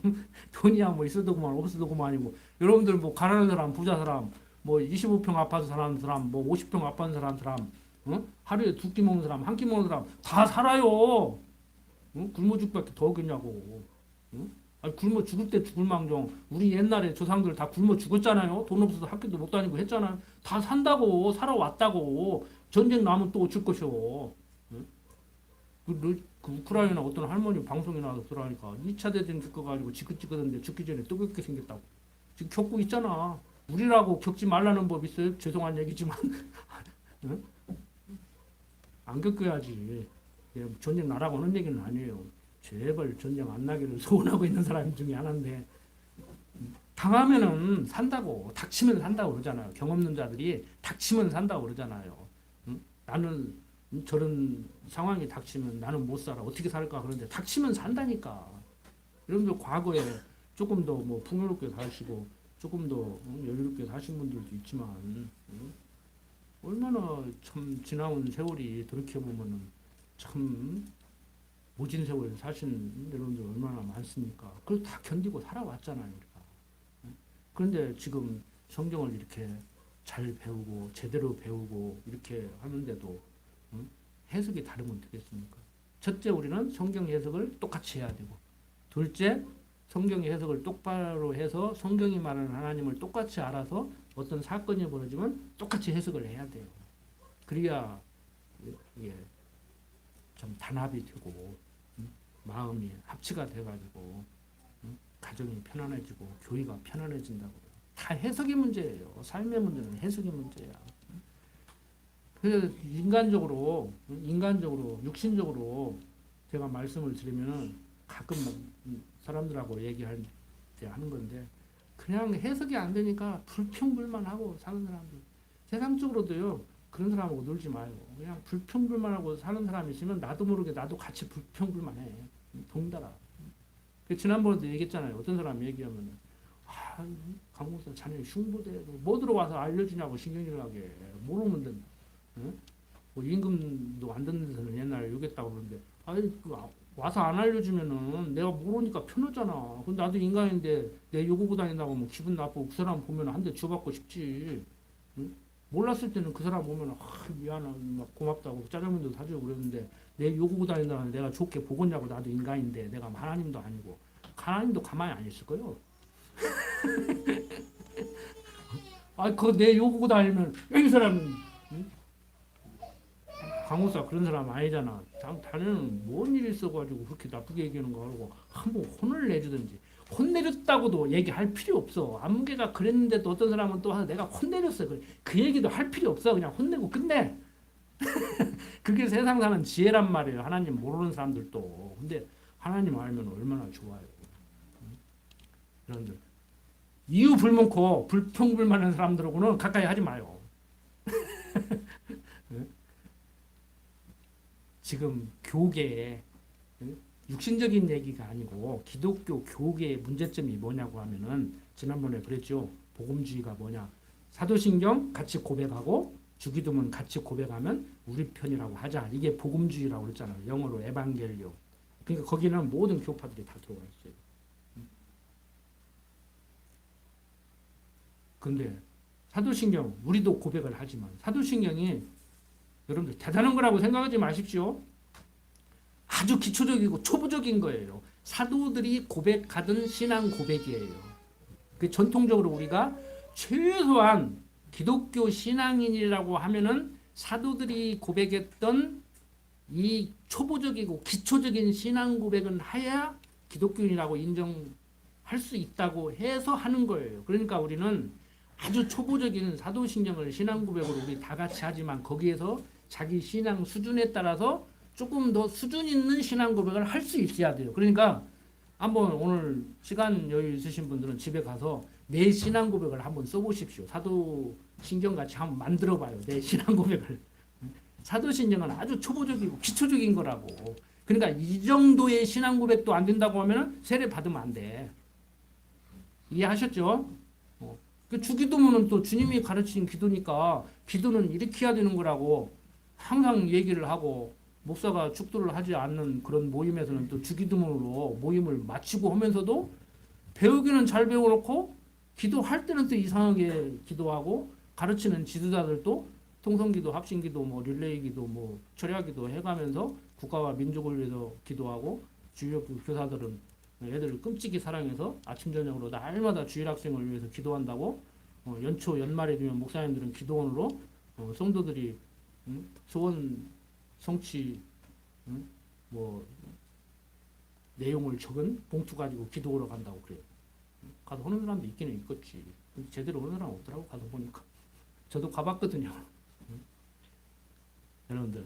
돈이야 뭐 있어도 그만 없어도 그만이고. 여러분들 뭐 가난한 사람 부자 사람 뭐 25평 아파트 사는 사람 뭐 50평 아파트 사는 사람 하루에 두 끼 먹는 사람 한 끼 먹는 사람 다 살아요. 굶어 죽밖에 더 없겠냐고. 아니, 굶어 죽을 때 죽을 망정. 우리 옛날에 조상들 다 굶어 죽었잖아요. 돈 없어서 학교도 못 다니고 했잖아요. 다 산다고 살아왔다고. 전쟁 나면 또 어쩔 것이오. 그 우크라이나 어떤 할머니 방송에 나와서 들어가니까 2차 대전 겪어가지고 지긋지긋한데 죽기 전에 뜨겁게 생겼다고. 지금 겪고 있잖아. 우리라고 겪지 말라는 법 있어요? 죄송한 얘기지만 안 겪어야지. 전쟁 나라고 하는 얘기는 아니에요. 제발 전쟁 안 나기를 소원하고 있는 사람 중에 하나인데 당하면은 산다고 닥치면 산다고 그러잖아요. 경험 없는 자들이 닥치면 산다고 그러잖아요. 나는 저런 상황이 닥치면 나는 못 살아. 어떻게 살까 그런데 닥치면 산다니까. 여러분들 과거에 조금 더 뭐 풍요롭게 사시고 조금 더 여유롭게 사신 분들도 있지만 얼마나 참 지나온 세월이 돌이켜보면은 참 모진 세월 사신 여러분들 얼마나 많습니까? 그걸 다 견디고 살아왔잖아요, 우리가. 그런데 지금 성경을 이렇게 잘 배우고 제대로 배우고 이렇게 하는데도 해석이 다르면 되겠습니까? 첫째, 우리는 성경 해석을 똑같이 해야 되고, 둘째, 성경의 해석을 똑바로 해서 성경이 말하는 하나님을 똑같이 알아서 어떤 사건이 벌어지면 똑같이 해석을 해야 돼요. 그래야 이게 좀 단합이 되고 마음이 합치가 돼가지고 가정이 편안해지고 교회가 편안해진다고. 다 해석이 문제예요. 삶의 문제는 해석이 문제야. 그래서 인간적으로 육신적으로 제가 말씀을 드리면은 가끔 사람들하고 얘기할 때 하는 건데 그냥 해석이 안 되니까 불평불만하고 사는 사람들. 세상적으로도요. 그런 사람하고 놀지 마요. 그냥 불평불만하고 사는 사람이 있으면 나도 모르게 나도 같이 불평불만해. 동달아. 지난번에도 얘기했잖아요. 어떤 사람이 얘기하면 강목사 자네 흉보대 뭐 들어와서 알려주냐고 신경질 나게 모르면 돼. 뭐 임금도 안 듣는 데서는 옛날에 욕했다고 그러는데 와서 안 알려주면은 내가 모르니까 편하잖아. 근데 나도 인간인데 내 욕하고 다닌다고 뭐 기분 나쁘고 그 사람 보면 한 대 줘받고 싶지. 몰랐을 때는 그 사람 보면 미안하고 막 고맙다고 짜장면도 사주고 그랬는데 내 욕하고 다닌다고 내가 좋게 보겠냐고. 나도 인간인데 내가 하나님도 아니고 하나님도 가만히 안 있을 거예요. 그거 내 욕하고 다니면 이 사람은 강호사 그런 사람 아니잖아. 자네는 뭔 일이 있어가지고 그렇게 나쁘게 얘기하는 거 하고 한번 혼을 내주든지. 혼내줬다고도 얘기할 필요 없어. 안무개가 그랬는데도 어떤 사람은 또 내가 혼내줬어. 그 얘기도 할 필요 없어. 그냥 혼내고 끝내. 그게 세상 사는 지혜란 말이에요. 하나님 모르는 사람들도. 근데 하나님 알면 얼마나 좋아요. 여러분들 이유 불문코 불평불만한 사람들하고는 가까이 하지 마요. 지금 교계에 육신적인 얘기가 아니고 기독교 교계의 문제점이 뭐냐고 하면은 지난번에 그랬죠. 복음주의가 뭐냐. 사도신경 같이 고백하고 주기도문 같이 고백하면 우리 편이라고 하자. 이게 복음주의라고 그랬잖아요. 영어로 에반겔리오. 그러니까 거기는 모든 교파들이 다 들어가 있어요. 근데 사도신경 우리도 고백을 하지만 사도신경이 여러분들 대단한 거라고 생각하지 마십시오. 아주 기초적이고 초보적인 거예요. 사도들이 고백하던 신앙 고백이에요. 그 전통적으로 우리가 최소한 기독교 신앙인이라고 하면은 사도들이 고백했던 이 초보적이고 기초적인 신앙 고백은 해야 기독교인이라고 인정할 수 있다고 해서 하는 거예요. 그러니까 우리는 아주 초보적인 사도신경을 신앙 고백으로 우리 다 같이 하지만 거기에서 자기 신앙 수준에 따라서 조금 더 수준 있는 신앙 고백을 할 수 있어야 돼요. 그러니까 한번 오늘 시간 여유 있으신 분들은 집에 가서 내 신앙 고백을 한번 써보십시오. 사도신경 같이 한번 만들어봐요. 내 신앙 고백을. 사도신경은 아주 초보적이고 기초적인 거라고. 그러니까 이 정도의 신앙 고백도 안 된다고 하면 세례 받으면 안 돼. 이해하셨죠? 그 주기도문은 또 주님이 가르친 기도니까 기도는 이렇게 해야 되는 거라고 항상 얘기를 하고 목사가 축도를 하지 않는 그런 모임에서는 또 주기도문으로 모임을 마치고 하면서도 배우기는 잘 배워놓고 기도할 때는 또 이상하게 기도하고 가르치는 지도자들도 통성기도, 합심기도, 뭐 릴레이기도, 뭐 철야기도 해가면서 국가와 민족을 위해서 기도하고 주일학교 교사들은 애들을 끔찍이 사랑해서 아침 저녁으로 날마다 주일 학생을 위해서 기도한다고 연초 연말에 되면 목사님들은 기도원으로 성도들이 소원 성취 뭐 내용을 적은 봉투 가지고 기도하러 간다고 그래요. 가서 하는 사람도 있기는 있겠지. 제대로 하는 사람 없더라고 가서 보니까. 저도 가봤거든요. 여러분들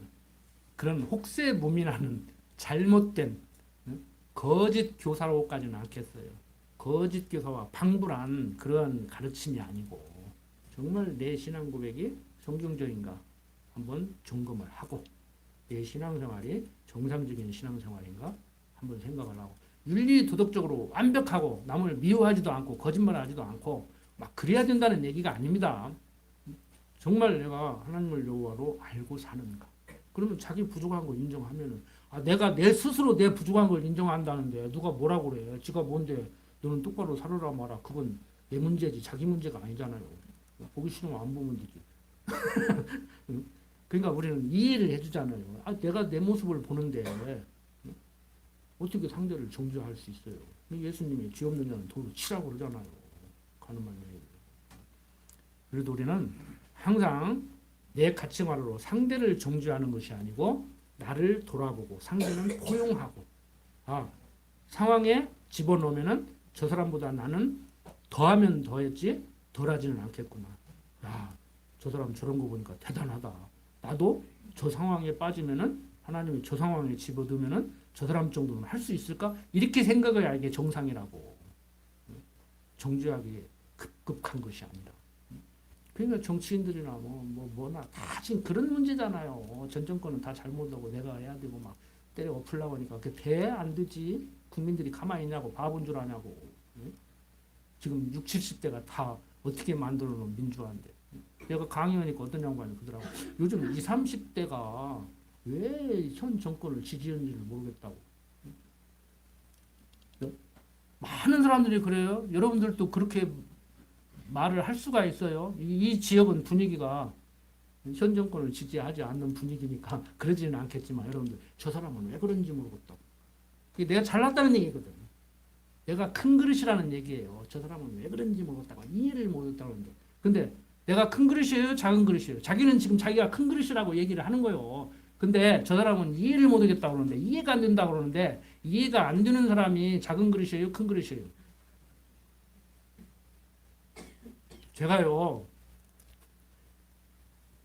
그런 혹세무민하는 잘못된 거짓 교사로까지는 않겠어요. 거짓 교사와 방불한 그런 가르침이 아니고 정말 내 신앙 고백이 성경적인가 한번 점검을 하고 내 신앙생활이 정상적인 신앙생활인가 한번 생각을 하고 윤리 도덕적으로 완벽하고 남을 미워하지도 않고 거짓말하지도 않고 막 그래야 된다는 얘기가 아닙니다. 정말 내가 하나님을 여호와로 알고 사는가. 그러면 자기 부족한 거 인정하면은 내가 내 스스로 내 부족한 걸 인정한다는데 누가 뭐라고 그래. 지가 뭔데 너는 똑바로 살아라 마라. 그건 내 문제지 자기 문제가 아니잖아요. 보기 싫으면 안 보면 되지. 그러니까 우리는 이해를 해주잖아요. 내가 내 모습을 보는데 어떻게 상대를 정죄할 수 있어요. 예수님이 죄 없는 자는 돌로 치라고 그러잖아요. 가늠한 여인. 그래도 우리는 항상 내 가치관으로 상대를 정죄하는 것이 아니고 나를 돌아보고 상대는 포용하고 상황에 집어넣으면은 저 사람보다 나는 더하면 더했지 덜하지는 않겠구나. 저 사람 저런 거 보니까 대단하다. 나도 저 상황에 빠지면은 하나님이 저 상황에 집어넣으면은 저 사람 정도는 할 수 있을까? 이렇게 생각해야 이게 정상이라고. 정죄하기 급급한 것이 아니라. 그러니까 정치인들이나 뭐나 다 지금 그런 문제잖아요. 전 정권은 다 잘못하고 내가 해야 되고 막 때려 엎으려고 하니까 그 돼? 안 되지? 국민들이 가만히 있냐고 바본 줄 아냐고. 지금 60, 70대가 다 어떻게 만들어 놓은 민주화인데. 내가 강의하니까 어떤 양반이 그러더라고. 요즘 20, 30대가 왜 현 정권을 지지했는지를 모르겠다고. 많은 사람들이 그래요. 여러분들도 그렇게 말을 할 수가 있어요. 이 지역은 분위기가 현 정권을 지지하지 않는 분위기니까 그러지는 않겠지만 여러분들 저 사람은 왜 그런지 모르겠다고. 그게 내가 잘났다는 얘기거든. 내가 큰 그릇이라는 얘기예요. 저 사람은 왜 그런지 모르겠다고 이해를 못했다고 하는데 근데 내가 큰 그릇이에요? 작은 그릇이에요? 자기는 지금 자기가 큰 그릇이라고 얘기를 하는 거예요. 근데 저 사람은 이해를 못하겠다고 그러는데 이해가 안 된다고 그러는데 이해가 안 되는 사람이 작은 그릇이에요? 큰 그릇이에요? 제가요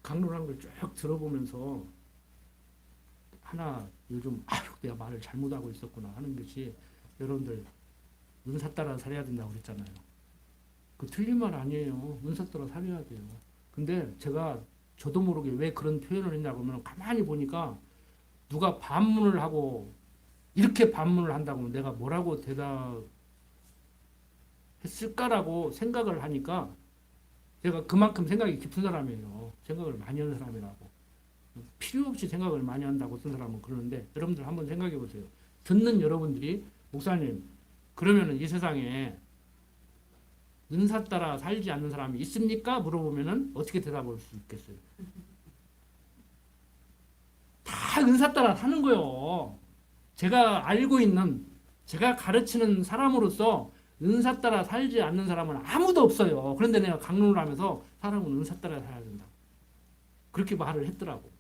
강론한 걸 쭉 들어보면서 하나 요즘 내가 말을 잘못하고 있었구나 하는 것이 여러분들 은사 따라 살아야 된다고 그랬잖아요. 그 틀린 말 아니에요. 은사 따라 살아야 돼요. 근데 제가 저도 모르게 왜 그런 표현을 했냐 그러면 가만히 보니까 누가 반문을 하고 이렇게 반문을 한다고 내가 뭐라고 대답했을까라고 생각을 하니까 제가 그만큼 생각이 깊은 사람이에요. 생각을 많이 하는 사람이라고. 필요 없이 생각을 많이 한다고 어떤 사람은 그러는데 여러분들 한번 생각해 보세요. 듣는 여러분들이 목사님 그러면은 이 세상에 은사 따라 살지 않는 사람이 있습니까? 물어보면은 어떻게 대답할 수 있겠어요? 다 은사 따라 사는 거예요. 제가 알고 있는 제가 가르치는 사람으로서 은사 따라 살지 않는 사람은 아무도 없어요. 그런데 내가 강론을 하면서 사람은 은사 따라 살아야 된다. 그렇게 말을 했더라고.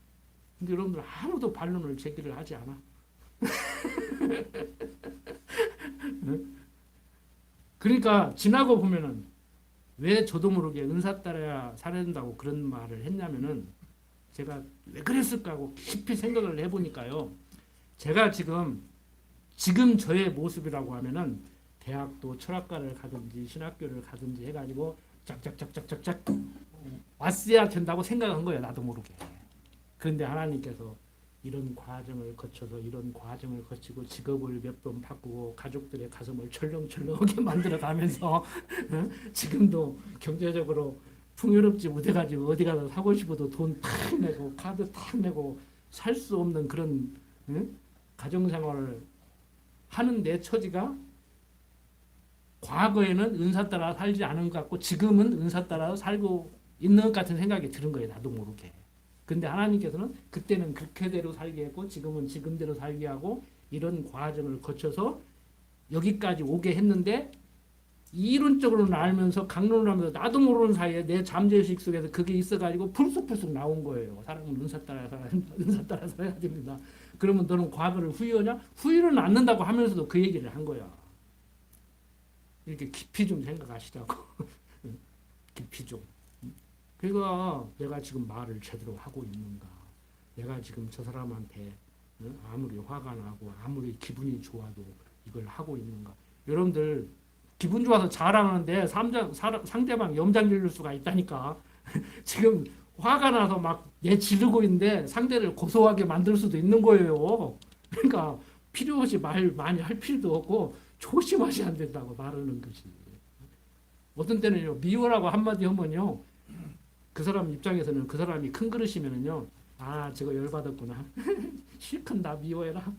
근데 여러분들 아무도 반론을 제기를 하지 않아. 그러니까 지나고 보면은 왜 저도 모르게 은사 따라 살아야 된다고 그런 말을 했냐면은 제가 왜 그랬을까 하고 깊이 생각을 해보니까요. 제가 지금 저의 모습이라고 하면은 대학도 철학과를 가든지 신학교를 가든지 해가지고 짝짝짝짝짝짝 왔어야 된다고 생각한 거예요. 나도 모르게. 그런데 하나님께서 이런 과정을 거쳐서 이런 과정을 거치고 직업을 몇 번 바꾸고 가족들의 가슴을 철렁철렁하게 만들어가면서 지금도 경제적으로 풍요롭지 못해가지고 어디 가서 사고 싶어도 돈 탁 내고 카드 탁 내고 살 수 없는 그런 가정생활을 하는 내 처지가 과거에는 은사 따라 살지 않은 것 같고 지금은 은사 따라 살고 있는 것 같은 생각이 드는 거예요. 나도 모르게. 근데 하나님께서는 그때는 그렇게대로 살게 했고 지금은 지금대로 살게 하고 이런 과정을 거쳐서 여기까지 오게 했는데 이론적으로는 알면서 강론을 하면서 나도 모르는 사이에 내 잠재의식 속에서 그게 있어가지고 풀쑥풀쑥 나온 거예요. 사람은 은사 따라 살아야 된다. 은사 따라 살아야 됩니다. 그러면 너는 과거를 후회하냐? 후회는 않는다고 하면서도 그 얘기를 한 거야. 이렇게 깊이 좀 생각하시라고. 깊이 좀. 그러니까 내가 지금 말을 제대로 하고 있는가? 내가 지금 저 사람한테 아무리 화가 나고 아무리 기분이 좋아도 이걸 하고 있는가? 여러분들 기분 좋아서 자랑하는데 상대방 염장 질릴 수가 있다니까. 지금 화가 나서 막 지르고 있는데 상대를 고소하게 만들 수도 있는 거예요. 그러니까 필요 없이 말 많이 할 필요도 없고 조심하셔야 안 된다고 말하는 것이. 어떤 때는요 미워라고 한마디 하면요 그 사람 입장에서는 그 사람이 큰 그릇이면은요 아 저거 열받았구나 실컷 나 미워해라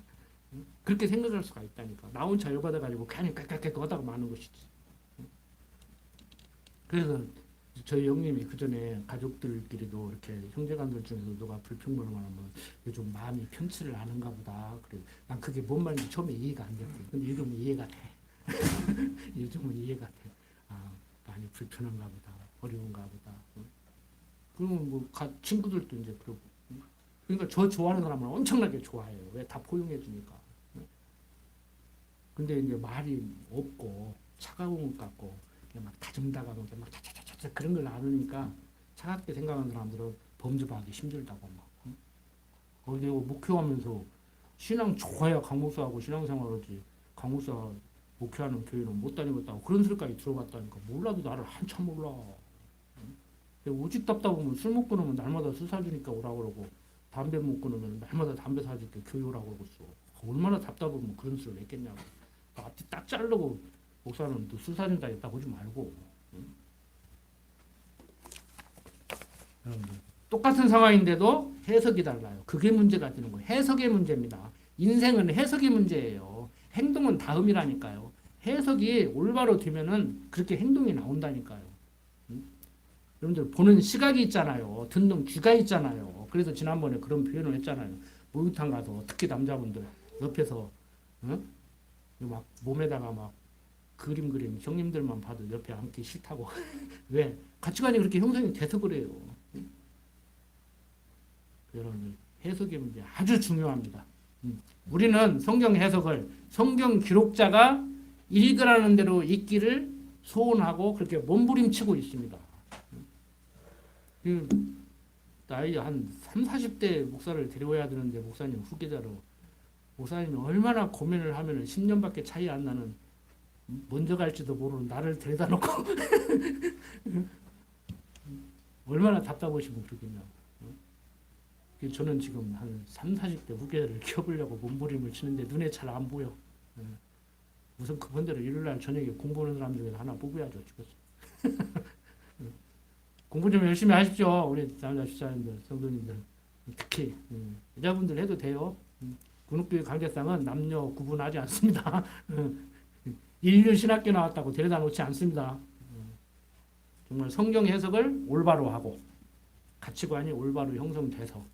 그렇게 생각할 수가 있다니까. 나 혼자 열받아가지고 괜히 꽥꽥꽥 하다가 마는 것이지. 그래서 저희 형님이 그 전에 가족들끼리도 이렇게 형제간들 중에서 누가 불평불만 하면 요즘 마음이 편치를 않은가 보다. 그래. 난 그게 뭔 말인지 처음에 이해가 안 됐거든. 근데 요즘은 이해가 돼. 요즘은 이해가 돼. 아 많이 불편한가 보다. 어려운가 보다. 그러면 뭐 친구들도 이제 그러고. 그러니까 저 좋아하는 사람은 엄청나게 좋아해요. 왜? 다 포용해 주니까. 근데 이제 말이 없고 차가운 것 같고 막 다정다감하게 막 차차차차 그런 걸 나누니까 차갑게 생각하는 사람들은 범접하기 힘들다고 막. 어디 목회하면서 신앙 좋아야 강목사하고 신앙생활하지 강목사 목회하는 교회는 못 다니겠다고 그런 소리까지 들어봤다니까. 몰라도 나를 한참 몰라. 오직 답다 보면 술 먹고 나면 날마다 술 사주니까 오라고 그러고 담배 먹고 나면 날마다 담배 사줄게 교회 오라고 그러고 있어. 얼마나 답답하면 그런 소리를 했겠냐고. 앞뒤 딱 자르고 목사는 또 술 사준다 했다 보지 말고. 여러분들 똑같은 상황인데도 해석이 달라요. 그게 문제가 되는 거예요. 해석의 문제입니다. 인생은 해석의 문제예요. 행동은 다음이라니까요. 해석이 올바로 되면은 그렇게 행동이 나온다니까요. 여러분들 보는 시각이 있잖아요. 듣는 귀가 있잖아요. 그래서 지난번에 그런 표현을 했잖아요. 목욕탕 가서 특히 남자분들 옆에서 막 몸에다가 막 그림 형님들만 봐도 옆에 앉기 싫다고. 왜? 가치관이 그렇게 형성이 돼서 그래요. 여러분들 해석의 문제 아주 중요합니다. 우리는 성경 해석을 성경 기록자가 읽으라는 대로 읽기를 소원하고 그렇게 몸부림치고 있습니다. 나이 한 30, 40대 목사를 데려와야 되는데 목사님 후계자로 목사님이 얼마나 고민을 하면 10년밖에 차이 안 나는 먼저 갈지도 모르는 나를 데려다 놓고 얼마나 답답하시면 그러겠냐고. 저는 지금 한 30, 40대 후계자를 키워보려고 몸부림을 치는데 눈에 잘 안 보여. 우선 그분들은 일요일날 저녁에 공부하는 사람 중에서 하나 뽑아야죠. 공부 좀 열심히 하십시오. 우리 남자 주자님들, 성도님들. 특히 여자분들 해도 돼요. 군옥교회 강제상은 남녀 구분하지 않습니다. 인류 신학교 나왔다고 데려다 놓지 않습니다. 정말 성경 해석을 올바로 하고 가치관이 올바로 형성돼서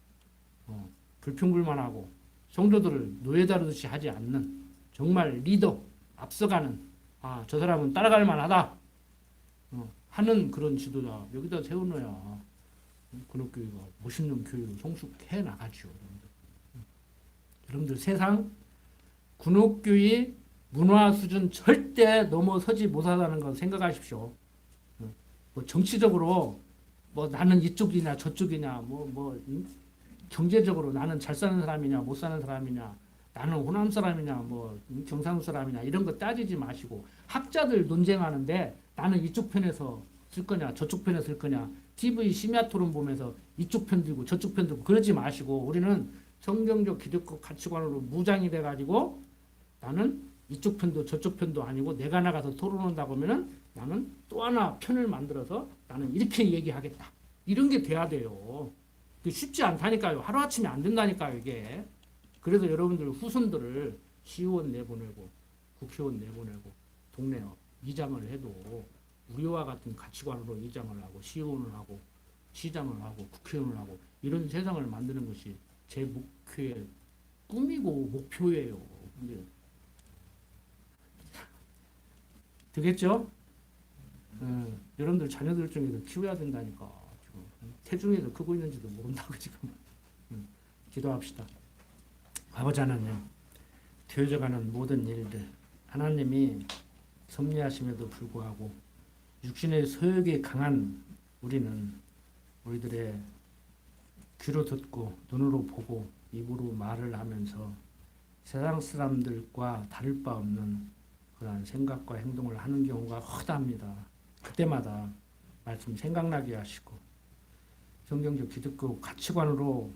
불평불만하고 성도들을 노예 다루듯이 하지 않는 정말 리더, 앞서가는 저 사람은 따라갈 만하다 하는 그런 지도자 여기다 세워놔야 군옥교회가 멋있는 교회로 성숙해 나가죠. 여러분들 세상 군옥교회 문화 수준 절대 넘어서지 못하다는 걸 생각하십시오. 뭐 정치적으로 뭐 나는 이쪽이냐 저쪽이냐 경제적으로 나는 잘 사는 사람이냐 못 사는 사람이냐 나는 호남 사람이냐 뭐 경상도 사람이냐 이런 거 따지지 마시고 학자들 논쟁하는데 나는 이쪽 편에서 쓸 거냐 저쪽 편에 쓸 거냐 TV 심야 토론 보면서 이쪽 편 들고 저쪽 편 들고 그러지 마시고 우리는 성경적 기독교 가치관으로 무장이 돼가지고 나는 이쪽 편도 저쪽 편도 아니고 내가 나가서 토론한다고 하면은 나는 또 하나 편을 만들어서 나는 이렇게 얘기하겠다. 이런 게 돼야 돼요. 쉽지 않다니까요. 하루아침에 안 된다니까요, 이게. 그래서 여러분들 후손들을 시의원 내보내고 국회의원 내보내고 동네 이장을 해도 우리와 같은 가치관으로 이장을 하고 시의원을 하고 시장을 하고 국회의원을 하고 이런 세상을 만드는 것이 제 목표의 꿈이고 목표예요. 근데 되겠죠? 여러분들 자녀들 중에서 키워야 된다니까. 지금 태중에서 크고 있는지도 모른다고 지금. 기도합시다. 아버지 하나님, 되어져가는 모든 일들 하나님이 섭리하심에도 불구하고 육신의 소욕이 강한 우리는 우리들의 귀로 듣고 눈으로 보고 입으로 말을 하면서 세상 사람들과 다를 바 없는 그러한 생각과 행동을 하는 경우가 허다합니다. 그때마다 말씀 생각나게 하시고 성경적 기독교 가치관으로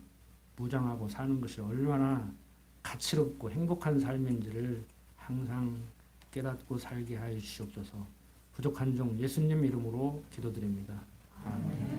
무장하고 사는 것이 얼마나 가치롭고 행복한 삶인지를 항상 깨닫고 살게 하여 주시옵소서. 부족한 종 예수님 이름으로 기도드립니다. 아멘.